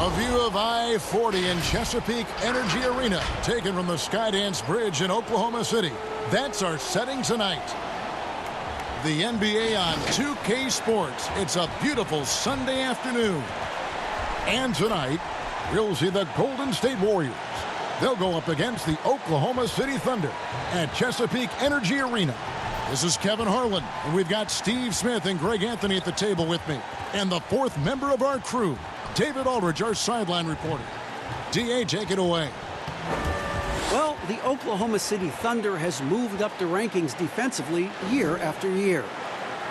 A view of I-40 in Chesapeake Energy Arena, taken from the Skydance Bridge in Oklahoma City. That's our setting tonight. The NBA on 2K Sports. It's a beautiful Sunday afternoon. And tonight, we'll see the Golden State Warriors. They'll go up against the Oklahoma City Thunder at Chesapeake Energy Arena. This is Kevin Harlan, and we've got Steve Smith and Greg Anthony at the table with me. And the fourth member of our crew, David Aldridge, our sideline reporter. DA, take it away. Well, the Oklahoma City Thunder has moved up the rankings defensively year after year.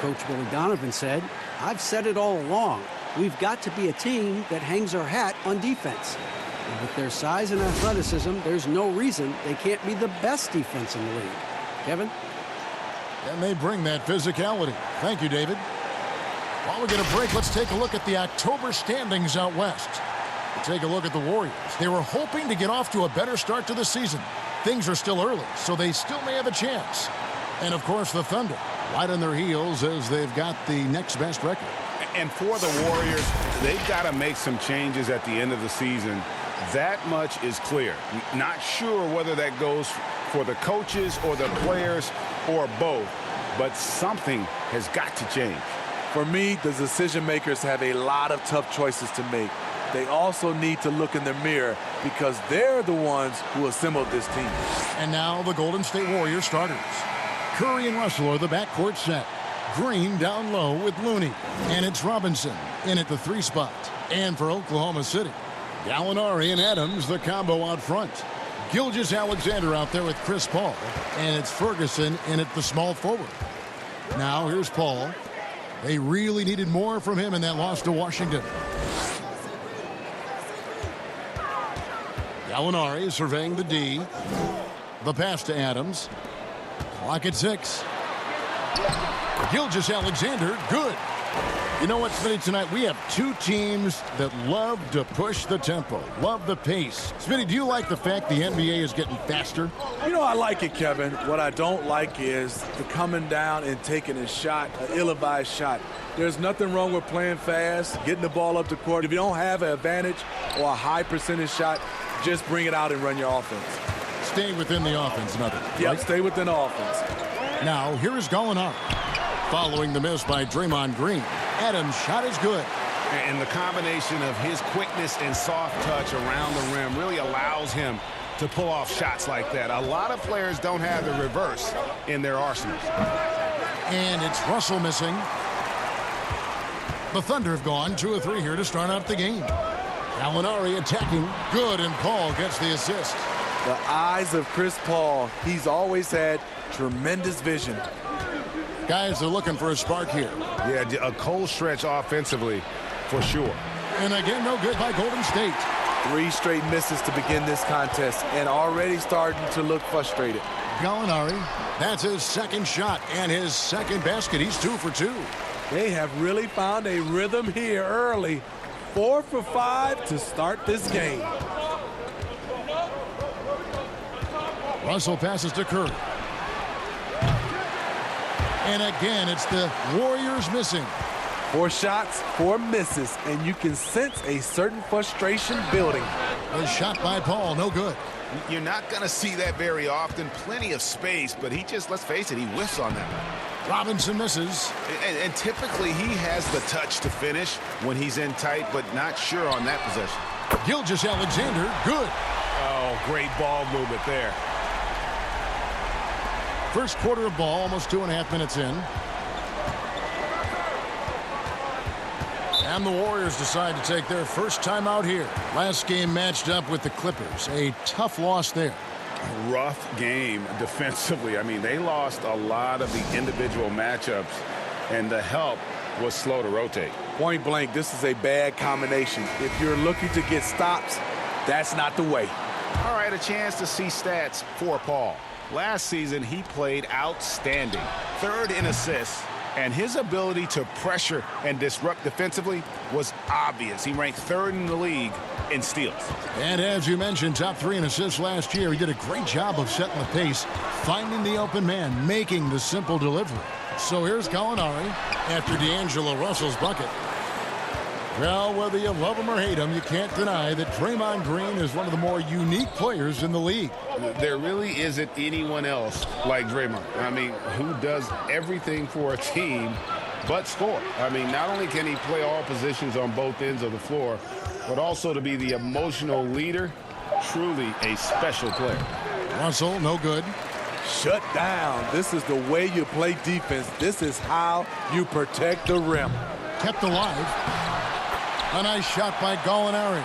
Coach Billy Donovan said, "I've said it all along. We've got to be a team that hangs our hat on defense. And with their size and athleticism, there's no reason they can't be the best defense in the league." Kevin? And they bring that physicality. Thank you, David. While we get a break, let's take a look at the October standings out west. We'll take a look at the Warriors. They were hoping to get off to a better start to the season. Things are still early, so they still may have a chance. And, of course, the Thunder, right on their heels as they've got the next best record. And for the Warriors, they've got to make some changes at the end of the season. That much is clear. Not sure whether that goes for the coaches or the players or both, but something has got to change. For me, the decision makers have a lot of tough choices to make. They also need to look in the mirror because they're the ones who assembled this team. And now the Golden State Warriors starters. Curry and Russell are the backcourt set. Green down low with Looney. And it's Robinson in at the 3 spot. And for Oklahoma City, Gallinari and Adams, the combo out front. Gilgeous-Alexander out there with Chris Paul. And it's Ferguson in at the small forward. Now here's Paul. They really needed more from him in that loss to Washington. Gallinari surveying the D. The pass to Adams. Clock at 6. Gilgeous-Alexander, good. You know what, Smitty, tonight we have two teams that love to push the tempo, love the pace. Smitty, do you like the fact the NBA is getting faster? You know, I like it, Kevin. What I don't like is the coming down and taking a shot, an ill-advised shot. There's nothing wrong with playing fast, getting the ball up the court. If you don't have an advantage or a high percentage shot, just bring it out and run your offense. Stay within the offense, nothing. Yeah, right? Stay within the offense. Now, here is Gallinari. Following the miss by Draymond Green. Adams' shot is good. And the combination of his quickness and soft touch around the rim really allows him to pull off shots like that. A lot of players don't have the reverse in their arsenals. And it's Russell missing. The Thunder have gone 2 of 3 here to start out the game. Gallinari attacking. Good, and Paul gets the assist. The eyes of Chris Paul. He's always had tremendous vision. Guys are looking for a spark here. Yeah, a cold stretch offensively for sure. And again, no good by Golden State. 3 straight misses to begin this contest and already starting to look frustrated. Gallinari, that's his second shot and his second basket. He's 2 for 2. They have really found a rhythm here early. 4 for 5 to start this game. Russell passes to Curry. And again, it's the Warriors missing. 4 shots, 4 misses, and you can sense a certain frustration building. A shot by Paul, no good. You're not going to see that very often. Plenty of space, but he just, let's face it, he whiffs on that. Robinson misses. And typically he has the touch to finish when he's in tight, but not sure on that possession. Gilgeous-Alexander, good. Oh, great ball movement there. First quarter of ball, almost 2.5 minutes in. And the Warriors decide to take their first time out here. Last game matched up with the Clippers. A tough loss there. Rough game defensively. I mean, they lost a lot of the individual matchups, and the help was slow to rotate. Point blank, this is a bad combination. If you're looking to get stops, that's not the way. All right, a chance to see stats for Paul. Last season, he played outstanding. 3rd in assists, and his ability to pressure and disrupt defensively was obvious. He ranked 3rd in the league in steals. And as you mentioned, top 3 in assists last year. He did a great job of setting the pace, finding the open man, making the simple delivery. So here's Gallinari after D'Angelo Russell's bucket. Well, whether you love him or hate him, you can't deny that Draymond Green is one of the more unique players in the league. There really isn't anyone else like Draymond. I mean, who does everything for a team but score. I mean, not only can he play all positions on both ends of the floor, but also to be the emotional leader. Truly a special player. Russell, no good. Shut down. This is the way you play defense. This is how you protect the rim. Kept alive. A nice shot by Gallinari.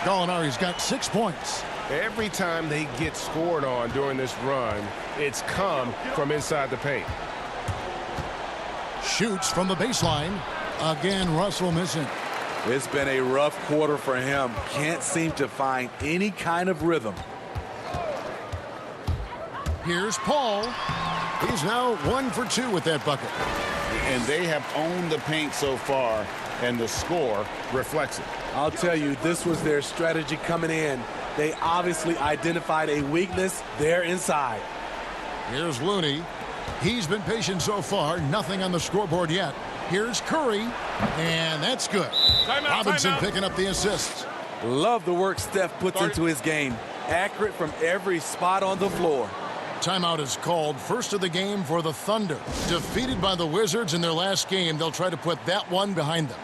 Gallinari's got 6 points. Every time they get scored on during this run, it's come from inside the paint. Shoots from the baseline. Again, Russell missing. It's been a rough quarter for him. Can't seem to find any kind of rhythm. Here's Paul. He's now 1 for 2 with that bucket. And they have owned the paint so far, and the score reflects it. I'll tell you, this was their strategy coming in. They obviously identified a weakness there inside. Here's Looney. He's been patient so far. Nothing on the scoreboard yet. Here's Curry, and that's good. Robinson picking up the assist. Love the work Steph puts into his game. Accurate from every spot on the floor. Timeout is called. First of the game for the Thunder. Defeated by the Wizards in their last game, they'll try to put that one behind them.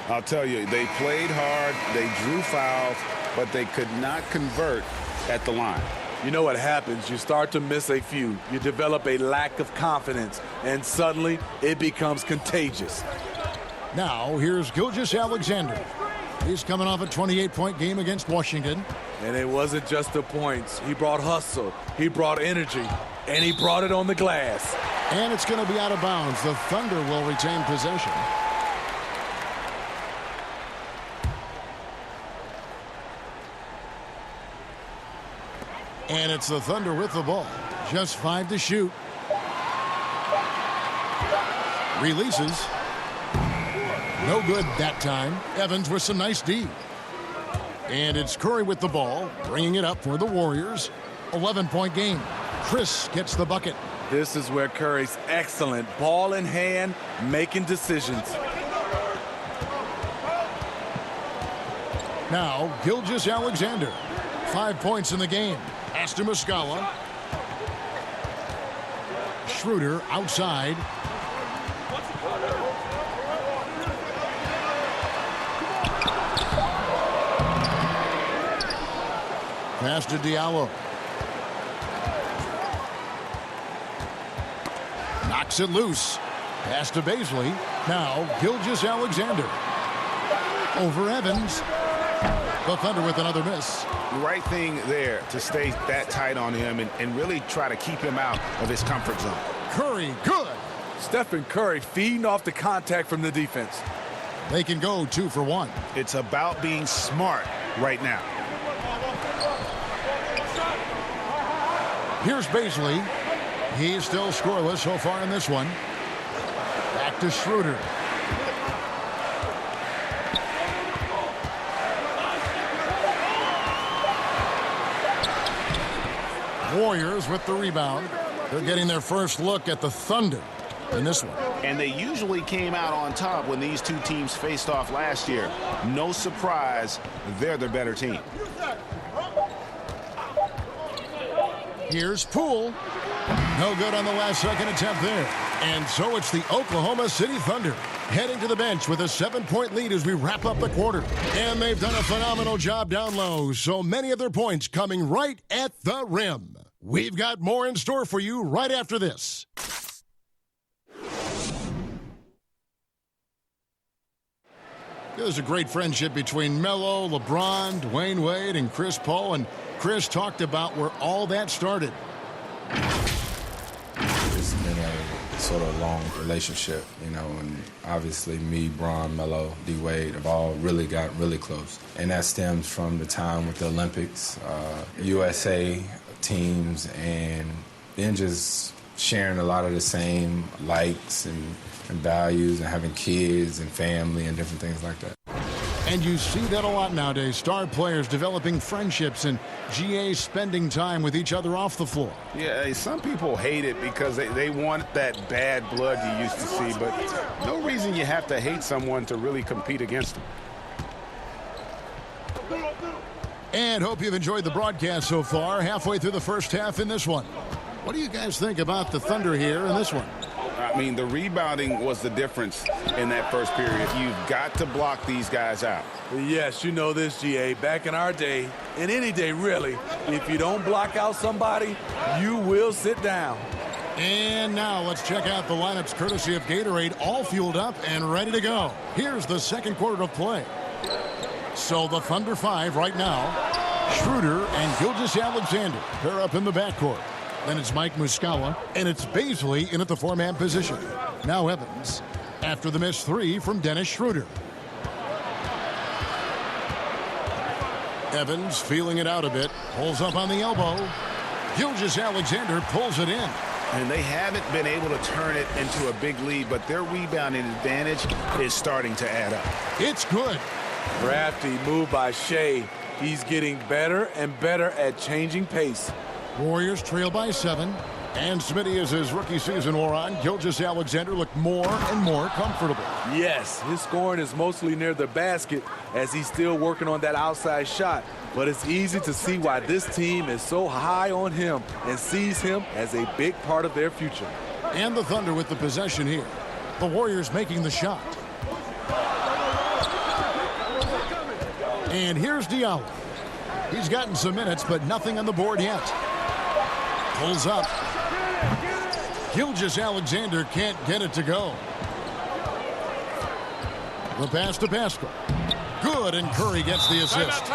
I'll tell you, they played hard, they drew fouls, but they could not convert at the line. You know what happens? You start to miss a few. You develop a lack of confidence, and suddenly it becomes contagious. Now, here's Gilgeous-Alexander. He's coming off a 28-point game against Washington. And it wasn't just the points. He brought hustle, he brought energy, and he brought it on the glass. And it's going to be out of bounds. The Thunder will retain possession. And it's the Thunder with the ball. Just 5 to shoot. Releases. No good that time. Evans with some nice D. And it's Curry with the ball, bringing it up for the Warriors. 11-point game. Chris gets the bucket. This is where Curry's excellent. Ball in hand, making decisions. Now, Gilgeous-Alexander. 5 points in the game. Pass to Muscala. Schroeder outside. Pass to Diallo. Knocks it loose. Pass to Baisley. Now Gilgeous-Alexander. Over Evans. The Thunder with another miss. The right thing there to stay that tight on him and really try to keep him out of his comfort zone. Curry, good. Stephen Curry feeding off the contact from the defense. They can go 2 for 1. It's about being smart right now. Here's Baisley. He's still scoreless so far in this one. Back to Schroeder. Warriors with the rebound. They're getting their first look at the Thunder in this one. And they usually came out on top when these two teams faced off last year. No surprise, they're the better team. Here's Poole. No good on the last second attempt there. And so it's the Oklahoma City Thunder heading to the bench with a 7-point lead as we wrap up the quarter. And they've done a phenomenal job down low. So many of their points coming right at the rim. We've got more in store for you right after this. There's a great friendship between Melo, LeBron, Dwayne Wade, and Chris Paul. And Chris talked about where all that started. It's been a sort of long relationship, you know, and obviously me, Bron, Melo, D. Wade have all really got really close. And that stems from the time with the Olympics, USA teams, and then just sharing a lot of the same likes and values and having kids and family and different things like that. And you see that a lot nowadays. Star players developing friendships and GA spending time with each other off the floor. Yeah, some people hate it because they want that bad blood you used to see, but no reason you have to hate someone to really compete against them. And hope you've enjoyed the broadcast so far. Halfway through the first half in this one. What do you guys think about the Thunder here in this one? I mean, the rebounding was the difference in that first period. You've got to block these guys out. Yes, you know this, GA. Back in our day, and any day really, if you don't block out somebody, you will sit down. And now let's check out the lineups courtesy of Gatorade, all fueled up and ready to go. Here's the second quarter of play. So the Thunder 5 right now. Schroeder and Gilgeous-Alexander pair up in the backcourt. Then it's Mike Muscala, and it's Baisley in at the four-man position. Now Evans, after the missed three from Dennis Schroeder. Evans feeling it out a bit, pulls up on the elbow. Gilgeous-Alexander pulls it in. And they haven't been able to turn it into a big lead, but their rebounding advantage is starting to add up. It's good. Crafty move by Shea. He's getting better and better at changing pace. Warriors trail by 7. And Smitty, as his rookie season wore on, Gilgeous-Alexander looked more and more comfortable. Yes, his scoring is mostly near the basket as he's still working on that outside shot. But it's easy to see why this team is so high on him and sees him as a big part of their future. And the Thunder with the possession here. The Warriors making the shot. And here's Diallo. He's gotten some minutes, but nothing on the board yet. Pulls up. Gilgeous-Alexander can't get it to go. The pass to Pascal. Good, and Curry gets the assist.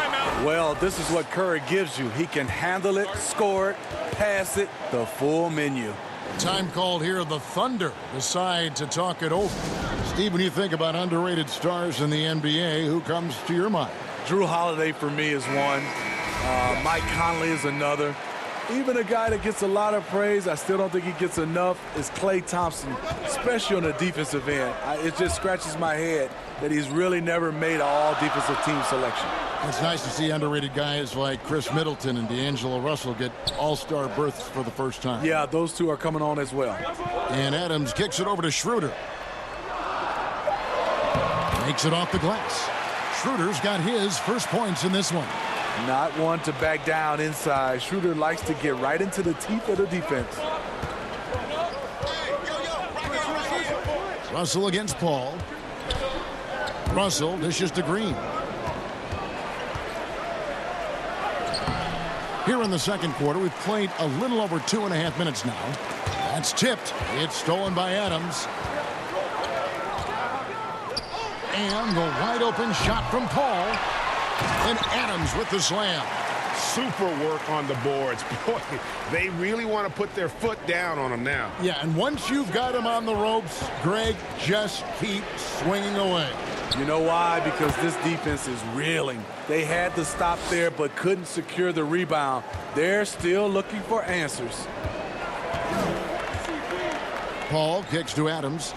Well, this is what Curry gives you. He can handle it, score it, pass it, the full menu. Time called here. The Thunder decide to talk it over. Steve, when you think about underrated stars in the NBA, who comes to your mind? Drew Holiday for me is one. Mike Conley is another. Even a guy that gets a lot of praise, I still don't think he gets enough, is Klay Thompson, especially on the defensive end. It just scratches my head that he's really never made an all-defensive team selection. It's nice to see underrated guys like Chris Middleton and D'Angelo Russell get all-star berths for the first time. Yeah, those two are coming on as well. And Adams kicks it over to Schroeder. Makes it off the glass. Schroeder's got his first points in this one. Not one to back down inside. Schroeder likes to get right into the teeth of the defense. Russell against Paul. Russell dishes to Green. Here in the second quarter, we've played a little over 2.5 minutes now. That's tipped. It's stolen by Adams. And the wide open shot from Paul. And Adams with the slam. Super work on the boards. Boy, they really want to put their foot down on them now. Yeah, and once you've got them on the ropes, Greg, just keep swinging away. You know why? Because this defense is reeling. They had to stop there but couldn't secure the rebound. They're still looking for answers. Paul kicks to Adams.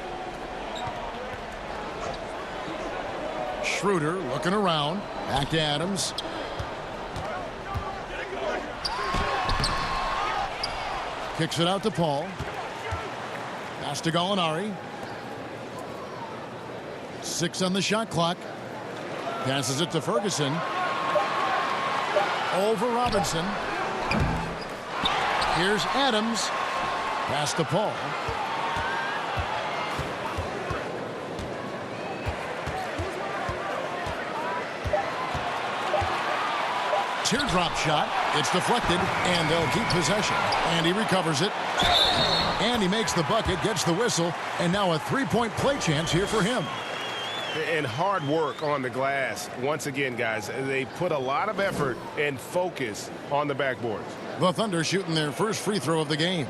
Schroeder looking around. Back to Adams. Kicks it out to Paul. Pass to Gallinari. 6 on the shot clock. Passes it to Ferguson. Over Robinson. Here's Adams. Pass to Paul. Teardrop shot. It's deflected, and they'll keep possession. And he recovers it. And he makes the bucket, gets the whistle, and now a three-point play chance here for him. And hard work on the glass. Once again, guys, they put a lot of effort and focus on the backboards. The Thunder shooting their first free throw of the game.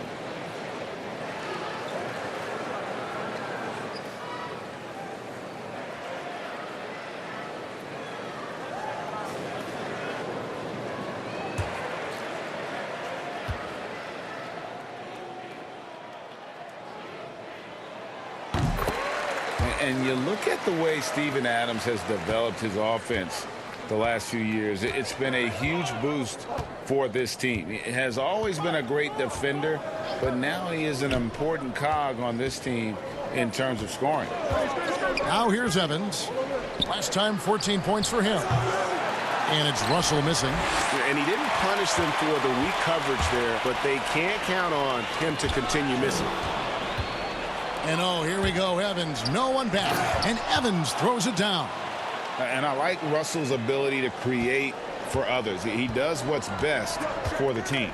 And you look at the way Steven Adams has developed his offense the last few years. It's been a huge boost for this team. He has always been a great defender, but now he is an important cog on this team in terms of scoring. Now here's Evans. Last time 14 points for him. And it's Russell missing. And he didn't punish them for the weak coverage there, but they can't count on him to continue missing. And oh, here we go, Evans. No one back. And Evans throws it down. And I like Russell's ability to create for others. He does what's best for the team.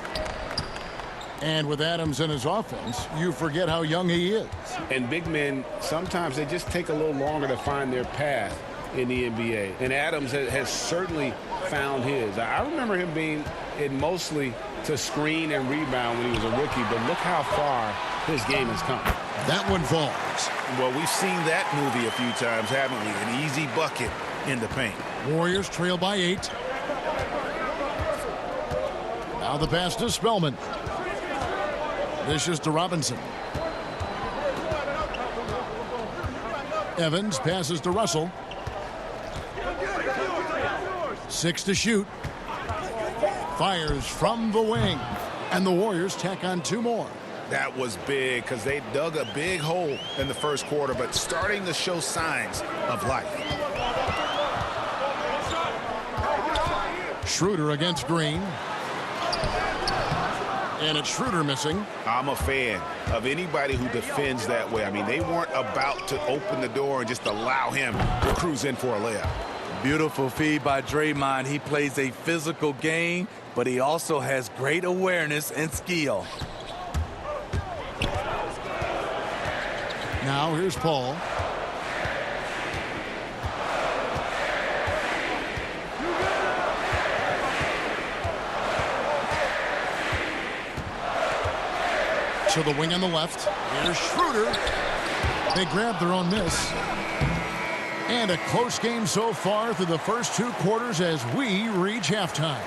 And with Adams in his offense, you forget how young he is. And big men, sometimes they just take a little longer to find their path in the NBA. And Adams has certainly found his. I remember him being in mostly to screen and rebound when he was a rookie, but look how far his game has come. That one falls. Well, we've seen that movie a few times, haven't we? An easy bucket in the paint. Warriors trail by 8. Now the pass to Spellman. This is to Robinson. Evans passes to Russell. 6 to shoot. Fires from the wing. And the Warriors tack on 2 more. That was big because they dug a big hole in the first quarter, but starting to show signs of life. Schroeder against Green. And it's Schroeder missing. I'm a fan of anybody who defends that way. I mean, they weren't about to open the door and just allow him to cruise in for a layup. Beautiful feed by Draymond. He plays a physical game, but he also has great awareness and skill. Now here's Paul. To the wing on the left. Here's Schroeder. They grab their own miss. And a close game so far through the first 2 quarters as we reach halftime.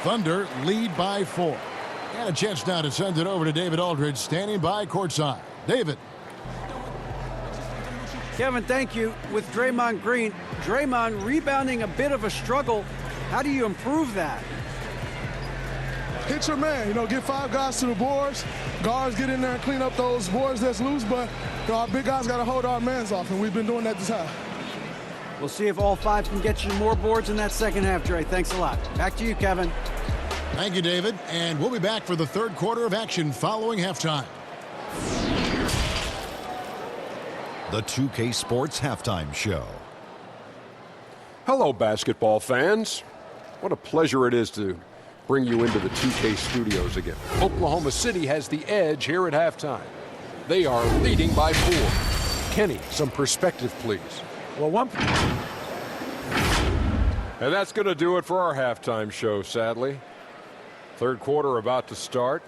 Thunder lead by 4. And a chance now to send it over to David Aldridge standing by courtside. David. Kevin, thank you. With Draymond Green, Draymond rebounding a bit of a struggle. How do you improve that? Hit your man, get 5 guys to the boards. Guards get in there and clean up those boards that's loose, but our big guys got to hold our mans off, and we've been doing that this half. We'll see if all 5 can get you more boards in that second half, Dre. Thanks a lot. Back to you, Kevin. Thank you, David. And we'll be back for the third quarter of action following halftime. The 2K Sports Halftime Show. Hello, basketball fans. What a pleasure it is to bring you into the 2K studios again. Oklahoma City has the edge here at halftime. They are leading by 4. Kenny, some perspective, please. Well, And that's going to do it for our halftime show, sadly. Third quarter about to start.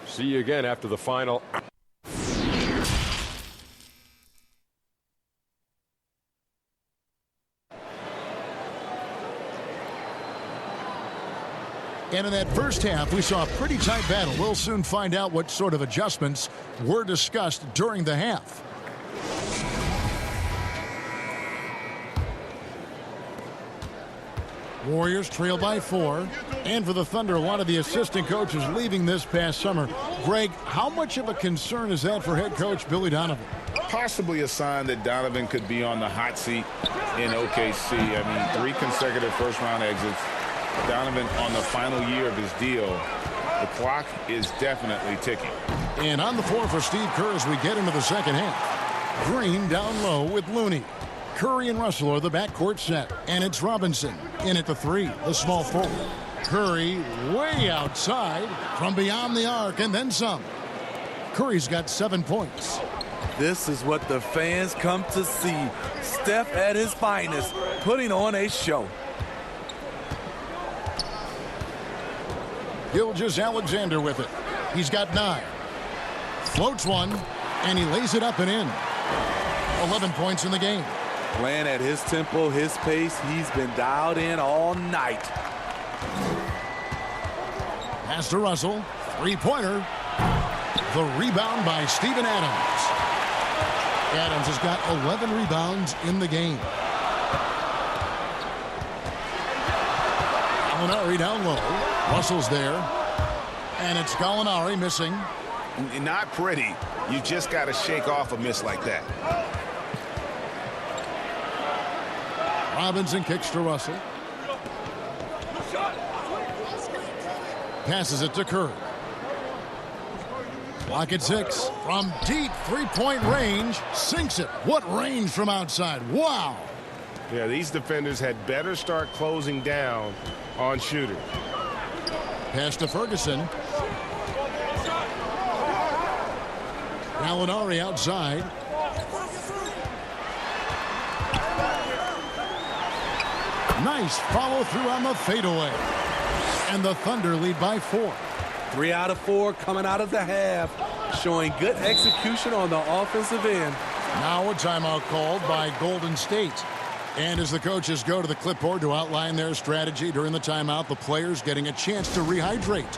See you again after the final. And in that first half, we saw a pretty tight battle. We'll soon find out what sort of adjustments were discussed during the half. Warriors trail by 4. And for the Thunder, a lot of the assistant coaches leaving this past summer. Greg, how much of a concern is that for head coach Billy Donovan? Possibly a sign that Donovan could be on the hot seat in OKC. I mean, 3 consecutive first-round exits. Donovan on the final year of his deal. The clock is definitely ticking. And on the floor for Steve Kerr as we get into the second half. Green down low with Looney. Curry and Russell are the backcourt set. And it's Robinson in at the 3, the small forward. Curry way outside from beyond the arc and then some. Curry's got 7 points. this is what the fans come to see. Steph at his finest, putting on a show. Gilgeous-Alexander with it. He's got 9. Floats one, and he lays it up and in. 11 points in the game. Playing at his tempo, his pace. He's been dialed in all night. Pass to Russell. Three-pointer. The rebound by Steven Adams. Adams has got 11 rebounds in the game. Gallinari down low. Russell's there. And it's Gallinari missing. Not pretty. You just got to shake off a miss like that. Robinson kicks to Russell. Passes it to Curry. Clock at 6. From deep three-point range. Sinks it. What range from outside. Wow. Yeah, these defenders had better start closing down on shooters. Pass to Ferguson. Gallinari outside. Nice follow through on the fadeaway. And the Thunder lead by 4. 3 out of 4 coming out of the half, showing good execution on the offensive end. Now a timeout called by Golden State. And as the coaches go to the clipboard to outline their strategy during the timeout, the players getting a chance to rehydrate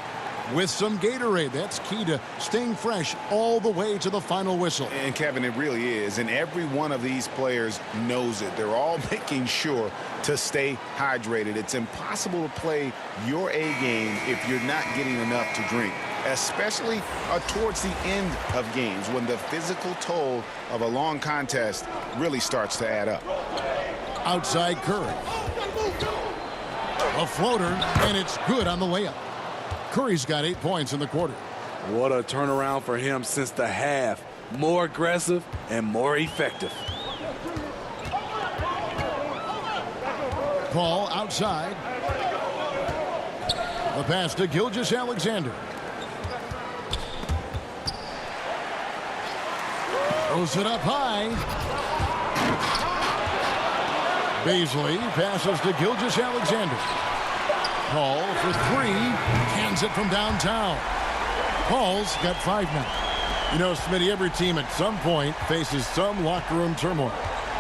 with some Gatorade. That's key to staying fresh all the way to the final whistle. And Kevin, it really is. And every one of these players knows it. They're all making sure to stay hydrated. It's impossible to play your A game if you're not getting enough to drink, especially towards the end of games when the physical toll of a long contest really starts to add up. Outside Curry. A floater, and it's good on the layup. Curry's got 8 points in the quarter. What a turnaround for him since the half. More aggressive and more effective. Paul outside. The pass to Gilgeous-Alexander. Throws it up high. Baisley passes to Gilgeous-Alexander. Paul for 3. Cans it from downtown. Paul's got 5 now. You know, Smitty, every team at some point faces some locker room turmoil.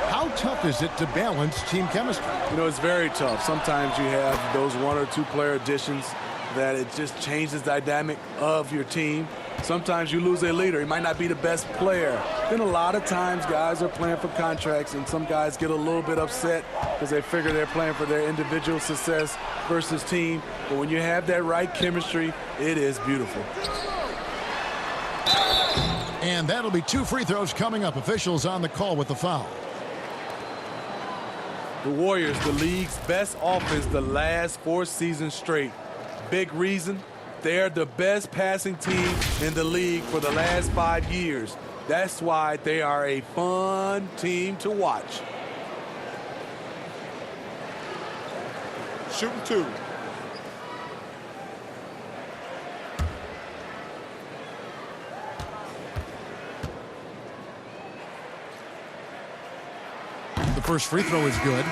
How tough is it to balance team chemistry? You know, it's very tough. Sometimes you have those 1 or 2 player additions that it just changes the dynamic of your team. Sometimes you lose a leader. He might not be the best player. Then a lot of times guys are playing for contracts, and some guys get a little bit upset because they figure they're playing for their individual success versus team. But when you have that right chemistry, it is beautiful. And that'll be 2 free throws coming up. Officials on the call with the foul. The Warriors, the league's best offense the last 4 seasons straight. Big reason, they're the best passing team in the league for the last 5 years. That's why they are a fun team to watch. Shooting 2. The first free throw is good.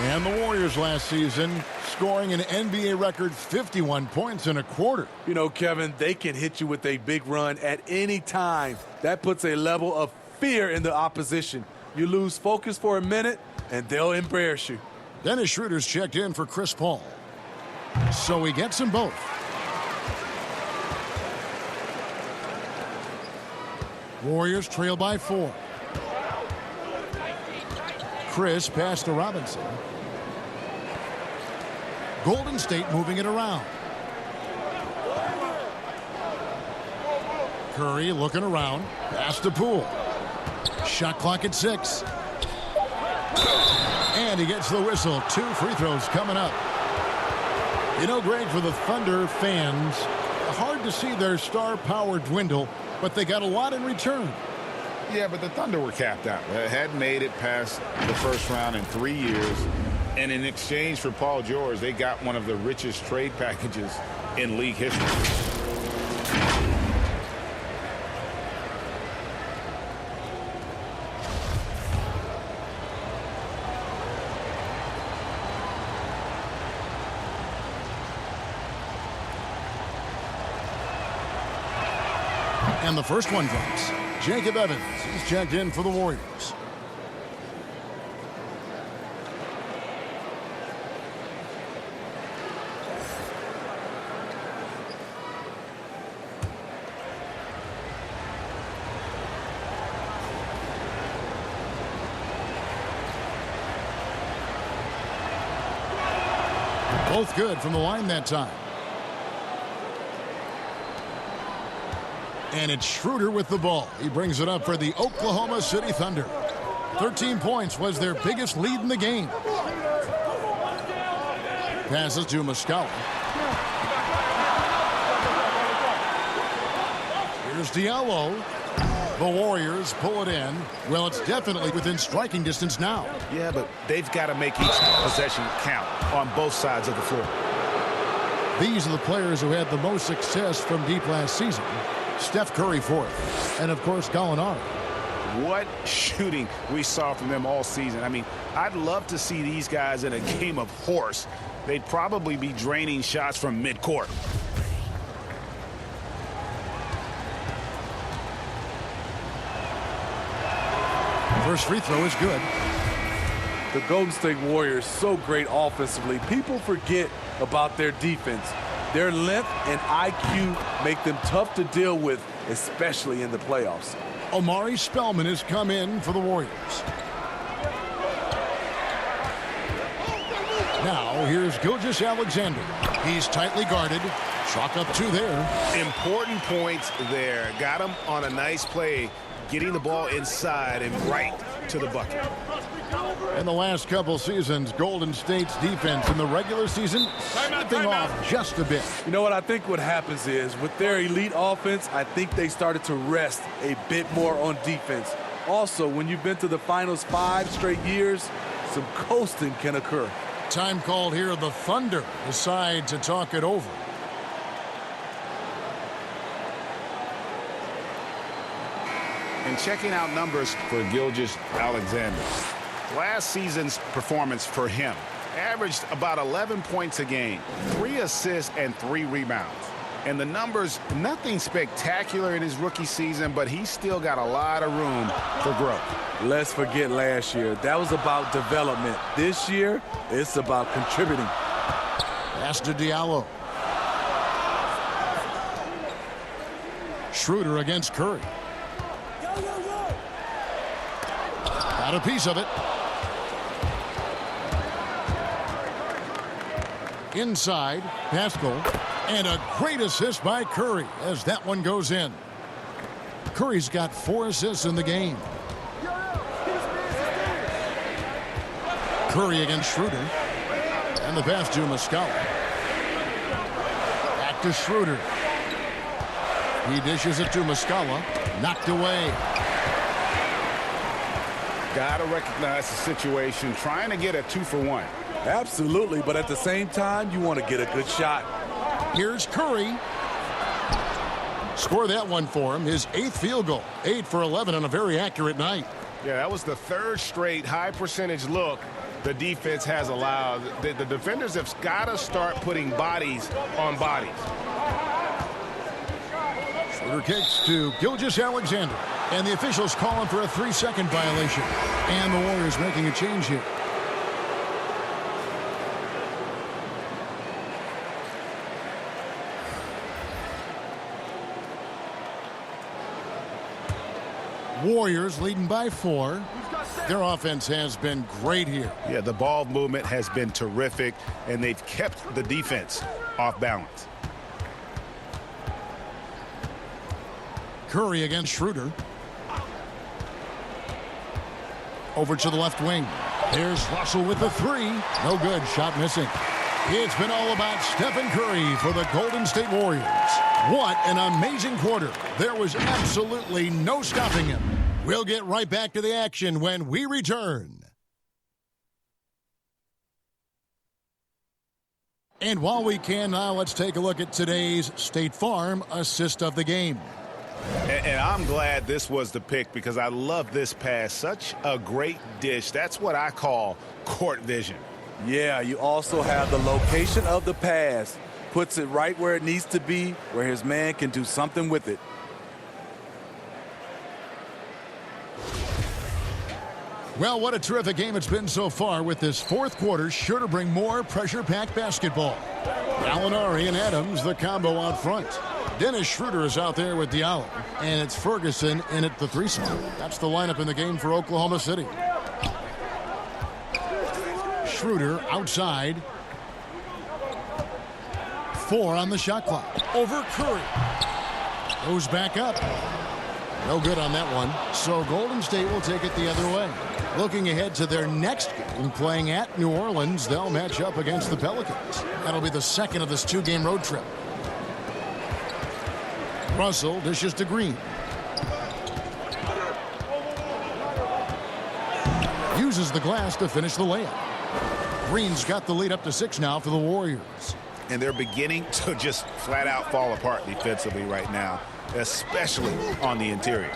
And the Warriors last season scoring an NBA record 51 points in a quarter. You know, Kevin, they can hit you with a big run at any time. That puts a level of fear in the opposition. You lose focus for a minute, and they'll embarrass you. Dennis Schroeder's checked in for Chris Paul. So he gets them both. Warriors trail by 4. Chris passed to Robinson. Golden State moving it around. Curry looking around. Pass to Poole. Shot clock at 6. And he gets the whistle. 2 free throws coming up. You know, Greg, for the Thunder fans, hard to see their star power dwindle, but they got a lot in return. Yeah, but the Thunder were capped out. They hadn't made it past the first round in 3 years. And in exchange for Paul George, they got one of the richest trade packages in league history. And the first one drops. Jacob Evans is checked in for the Warriors. Both good from the line that time. And it's Schroeder with the ball. He brings it up for the Oklahoma City Thunder. 13 points was their biggest lead in the game. Passes to Muscala. Here's Diallo. The Warriors pull it in. Well, it's definitely within striking distance now. Yeah, but they've got to make each possession count on both sides of the floor. These are the players who had the most success from deep last season. Steph Curry fourth. And, of course, Gallinari. What shooting we saw from them all season. I mean, I'd love to see these guys in a game of horse. They'd probably be draining shots from midcourt. First free throw is good. The Golden State Warriors so great offensively. People forget about their defense. Their length and IQ make them tough to deal with, especially in the playoffs. Omari Spellman has come in for the Warriors. Now here's Gilgeous-Alexander. He's tightly guarded. Chalk up two there. Important points there. Got him on a nice play, getting the ball inside and right to the bucket. In the last couple seasons, Golden State's defense in the regular season slipping off just a bit. You know what I think what happens is with their elite offense, I think they started to rest a bit more on defense. Also, when you've been to the finals 5 straight years, some coasting can occur. Time called here. The Thunder decide to talk it over. And checking out numbers for Gilgeous-Alexander. Last season's performance for him averaged about 11 points a game, 3 assists and 3 rebounds. And the numbers, nothing spectacular in his rookie season, but he's still got a lot of room for growth. Let's forget last year. That was about development. This year, it's about contributing. Pass to Diallo. Schroeder against Curry. Got a piece of it. Inside, Pascal, and a great assist by Curry as that one goes in. Curry's got 4 assists in the game. Curry against Schroeder, and the pass to Muscala. Back to Schroeder. He dishes it to Muscala, knocked away. Got to recognize the situation, trying to get a 2-for-1. Absolutely, but at the same time, you want to get a good shot. Here's Curry. Score that one for him. His 8th field goal. 8 for 11 on a very accurate night. Yeah, that was the 3rd straight high percentage look the defense has allowed. The defenders have got to start putting bodies on bodies. Schroeder kicks to Gilgeous-Alexander. And the officials calling for a 3-second violation. And the Warriors making a change here. Warriors leading by 4. Their offense has been great here. Yeah, the ball movement has been terrific, and they've kept the defense off balance. Curry against Schroeder. Over to the left wing. Here's Russell with the 3. No good. Shot missing. It's been all about Stephen Curry for the Golden State Warriors. What an amazing quarter. There was absolutely no stopping him. We'll get right back to the action when we return. And while we can now, let's take a look at today's State Farm assist of the game. And I'm glad this was the pick because I love this pass. Such a great dish. That's what I call court vision. Yeah, you also have the location of the pass. Puts it right where it needs to be, where his man can do something with it. Well, what a terrific game it's been so far, with this 4th quarter sure to bring more pressure-packed basketball. Gallinari and Adams, the combo out front. Dennis Schroeder is out there with Diallo, and it's Ferguson in at the 3 spot. That's the lineup in the game for Oklahoma City. Schroeder outside. 4 on the shot clock. Over Curry. Goes back up. No good on that one. So Golden State will take it the other way. Looking ahead to their next game, playing at New Orleans, they'll match up against the Pelicans. That'll be the second of this 2-game road trip. Russell dishes to Green. Uses the glass to finish the layup. Green's got the lead up to 6 now for the Warriors. And they're beginning to just flat out fall apart defensively right now, especially on the interior.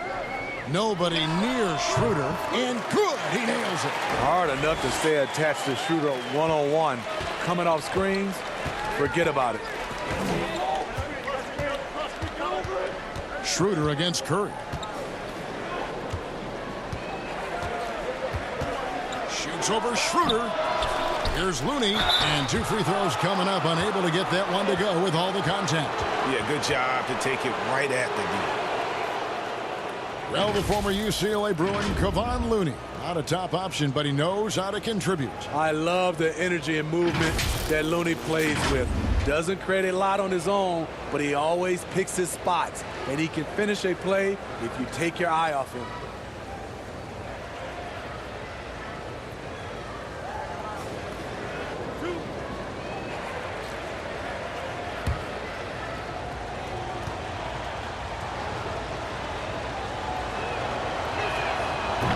Nobody near Schroeder, and good, he nails it. Hard enough to stay attached to Schroeder one-on-one. Coming off screens, forget about it. Schroeder against Curry. Shoots over Schroeder. Here's Looney, and 2 free throws coming up, unable to get that one to go with all the contact. Yeah, good job to take it right at the D. Well, the former UCLA Bruin, Kevon Looney, not a top option, but he knows how to contribute. I love the energy and movement that Looney plays with. Doesn't create a lot on his own, but he always picks his spots, and he can finish a play if you take your eye off him.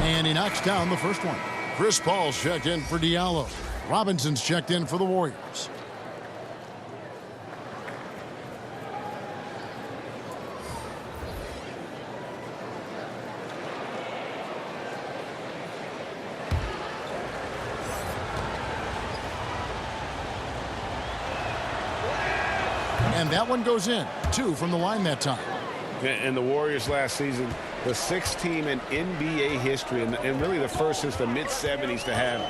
And he knocks down the first one. Chris Paul's checked in for Diallo. Robinson's checked in for the Warriors. And that one goes in. 2 from the line that time. And the Warriors last season, the 6th team in NBA history, and really the first since the mid-'70s to have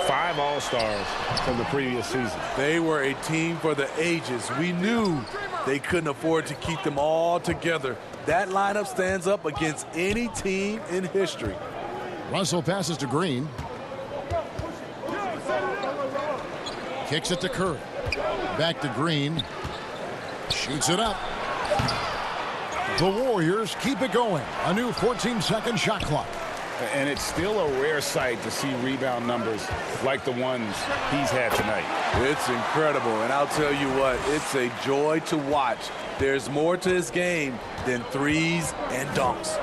5 All-Stars from the previous season. They were a team for the ages. We knew they couldn't afford to keep them all together. That lineup stands up against any team in history. Russell passes to Green. Kicks it to Curry. Back to Green. Shoots it up. The Warriors keep it going. A new 14-second shot clock. And it's still a rare sight to see rebound numbers like the ones he's had tonight. It's incredible, and I'll tell you what, it's a joy to watch. There's more to his game than threes and dunks.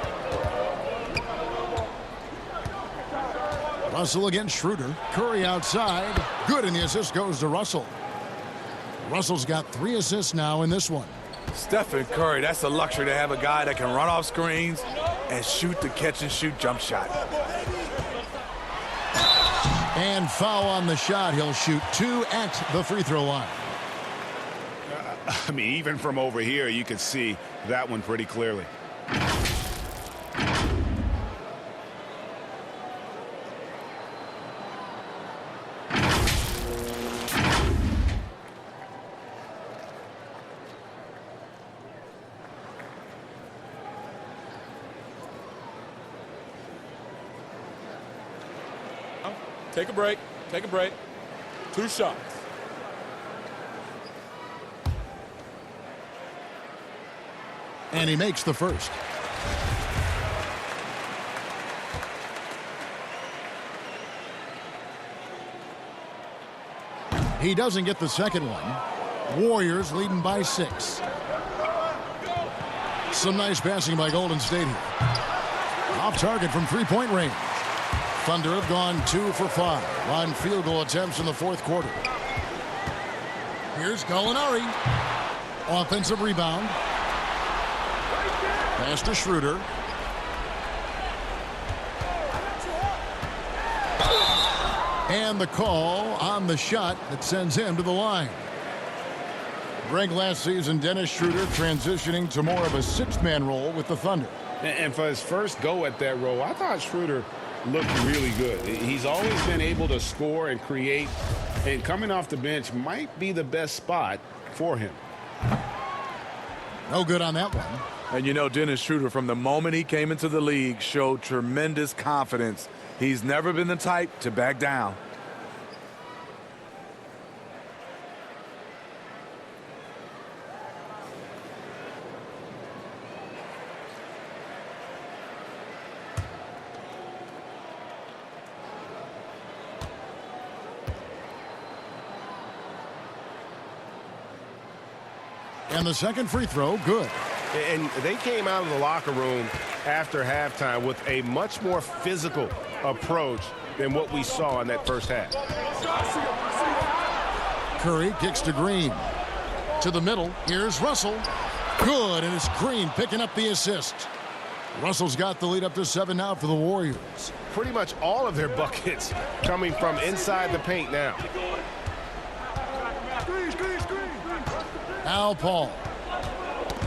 Russell against Schroeder. Curry outside. Good, and the assist goes to Russell. Russell's got 3 assists now in this one. Stephen Curry, that's a luxury to have a guy that can run off screens and shoot the catch-and-shoot jump shot. And foul on the shot. He'll shoot 2 at the free throw line. I mean, even from over here, you could see that one pretty clearly. Take a break. Take a break. 2 shots. And he makes the first. He doesn't get the second one. Warriors leading by 6. Some nice passing by Golden State here. Off target from 3-point range. Thunder have gone 2 for 5 on field goal attempts in the 4th quarter. Here's Gallinari. Offensive rebound. Pass to Schroeder. And the call on the shot that sends him to the line. Greg, last season, Dennis Schroeder transitioning to more of a 6th-man role with the Thunder. And for his first go at that role, I thought Schroeder looked really good. He's always been able to score and create, and coming off the bench might be the best spot for him. No good on that one. And you know, Dennis Schroeder, from the moment he came into the league, showed tremendous confidence. He's never been the type to back down. And the second free throw, good. And they came out of the locker room after halftime with a much more physical approach than what we saw in that first half. Curry kicks to Green. To the middle. Here's Russell. Good, and it's Green picking up the assist. Russell's got the lead up to 7 now for the Warriors. Pretty much all of their buckets coming from inside the paint now. Al Paul.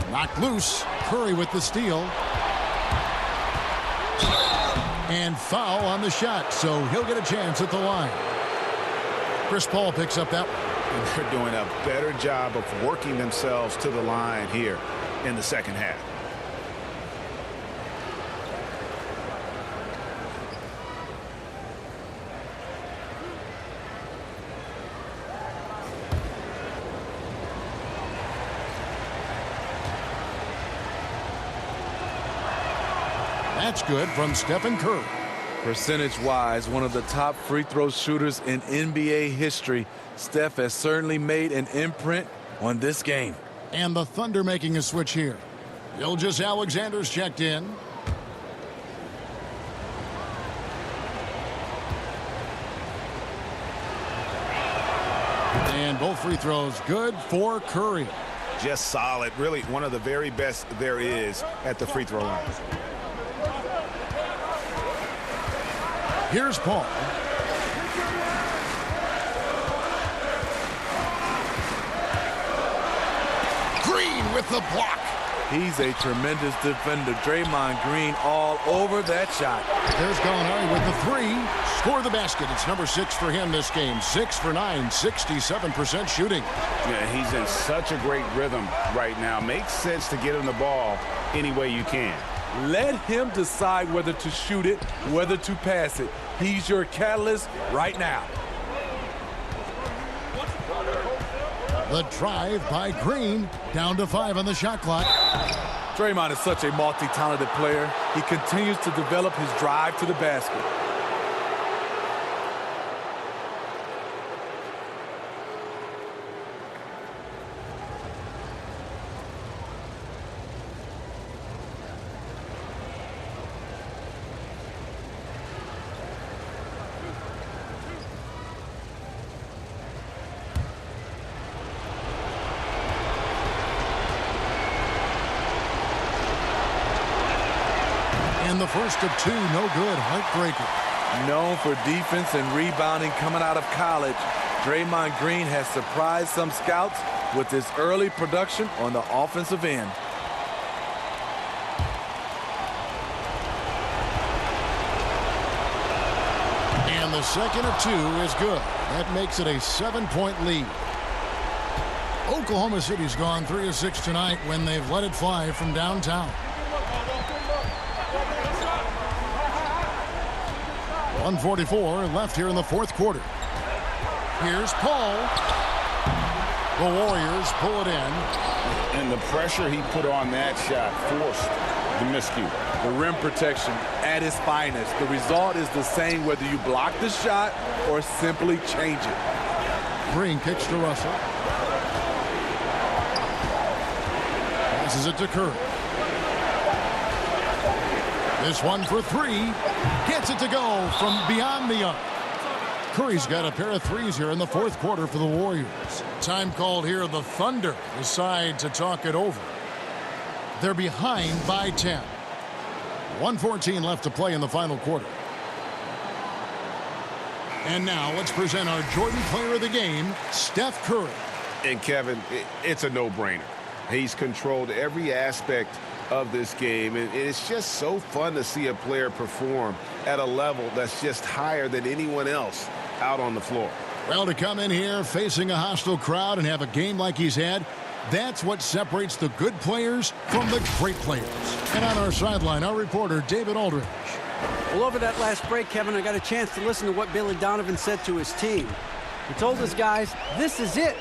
Knocked loose. Curry with the steal. And foul on the shot, so he'll get a chance at the line. Chris Paul picks up that one. And they're doing a better job of working themselves to the line here in the second half. That's good from Stephen Curry. Percentage-wise, one of the top free throw shooters in NBA history, Steph has certainly made an imprint on this game. And the Thunder making a switch here. Gilgeous Alexander's checked in. And both free throws good for Curry. Just solid. Really one of the very best there is at the free throw line. Here's Paul. Green with the block. He's a tremendous defender. Draymond Green all over that shot. There's Gallinari with the three. Score the basket. It's number 6 for him this game. 6 for 9, 67% shooting. Yeah, he's in such a great rhythm right now. Makes sense to get him the ball any way you can. Let him decide whether to shoot it, whether to pass it. He's your catalyst right now. The drive by Green. Down to 5 on the shot clock. Draymond is such a multi-talented player. He continues to develop his drive to the basket. And the first of 2, no good. Heartbreaker. Known for defense and rebounding coming out of college, Draymond Green has surprised some scouts with his early production on the offensive end. And the second of 2 is good. That makes it a 7-point lead. Oklahoma City's gone 3 of 6 tonight when they've let it fly from downtown. 1:44 left here in the fourth quarter. Here's Paul. The Warriors pull it in. And the pressure he put on that shot forced the miscue. The rim protection at its finest. The result is the same whether you block the shot or simply change it. Green kicks to Russell. Passes it to Curry. This one for 3. Gets it to go from beyond the arc. Curry's got a pair of threes here in the fourth quarter for the Warriors. Time called here. The Thunder decide to talk it over. They're behind by 10. 1:14 left to play in the final quarter. And now let's present our Jordan Player of the Game, Steph Curry. And Kevin, it's a no-brainer. He's controlled every aspect of this game, and it's just so fun to see a player perform at a level that's just higher than anyone else out on the floor. Well, to come in here facing a hostile crowd and have a game like he's had, that's what separates the good players from the great players. And on our sideline, our reporter, David Aldridge. Well, over that last break, Kevin, I got a chance to listen to what Billy Donovan said to his team. He told his guys, this is it.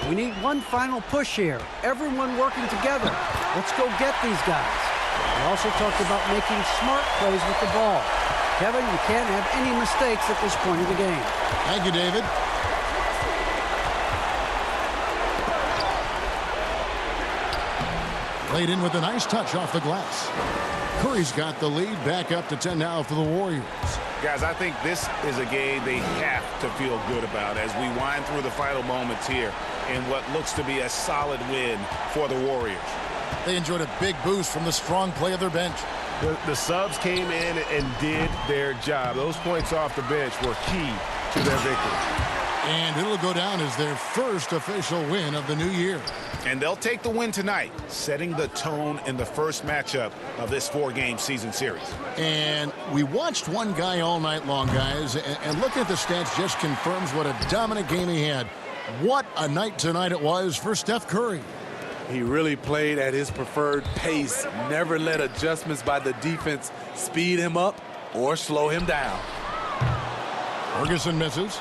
We need one final push here. Everyone working together. Let's go get these guys. He also talked about making smart plays with the ball. Kevin, you can't have any mistakes at this point of the game. Thank you, David. Laid in with a nice touch off the glass. Curry's got the lead back up to 10 now for the Warriors. Guys, I think this is a game they have to feel good about as we wind through the final moments here in what looks to be a solid win for the Warriors. They enjoyed a big boost from the strong play of their bench. The subs came in and did their job. Those points off the bench were key to their victory. And it'll go down as their first official win of the new year. And they'll take the win tonight, setting the tone in the first matchup of this 4-game season series. And we watched one guy all night long, guys, and looking at the stats just confirms what a dominant game he had. What a night tonight it was for Steph Curry. He really played at his preferred pace, never let adjustments by the defense speed him up or slow him down. Ferguson misses.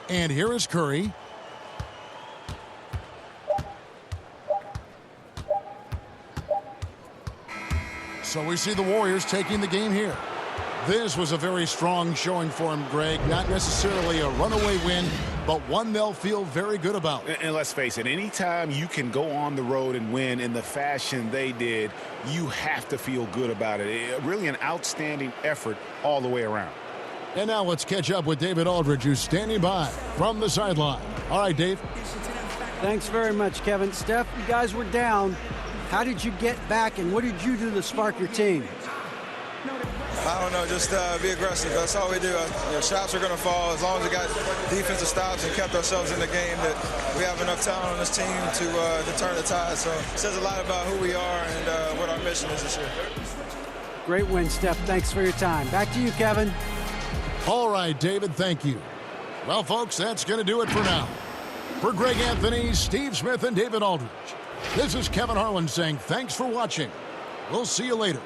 And here is Curry. So we see the Warriors taking the game here. This was a very strong showing for him, Greg. Not necessarily a runaway win, but one they'll feel very good about. And let's face it, anytime you can go on the road and win in the fashion they did, you have to feel good about it. Really an outstanding effort all the way around. And now let's catch up with David Aldridge, who's standing by from the sideline. All right, Dave. Thanks very much, Kevin. Steph, you guys were down. How did you get back, and what did you do to spark your team? I don't know, just be aggressive. That's all we do. Shots are going to fall as long as we got defensive stops and kept ourselves in the game. That we have enough talent on this team to turn the tide. So it says a lot about who we are and what our mission is this year. Great win, Steph. Thanks for your time. Back to you, Kevin. All right, David, thank you. Well, folks, that's going to do it for now. For Greg Anthony, Steve Smith, and David Aldridge, this is Kevin Harlan saying thanks for watching. We'll see you later.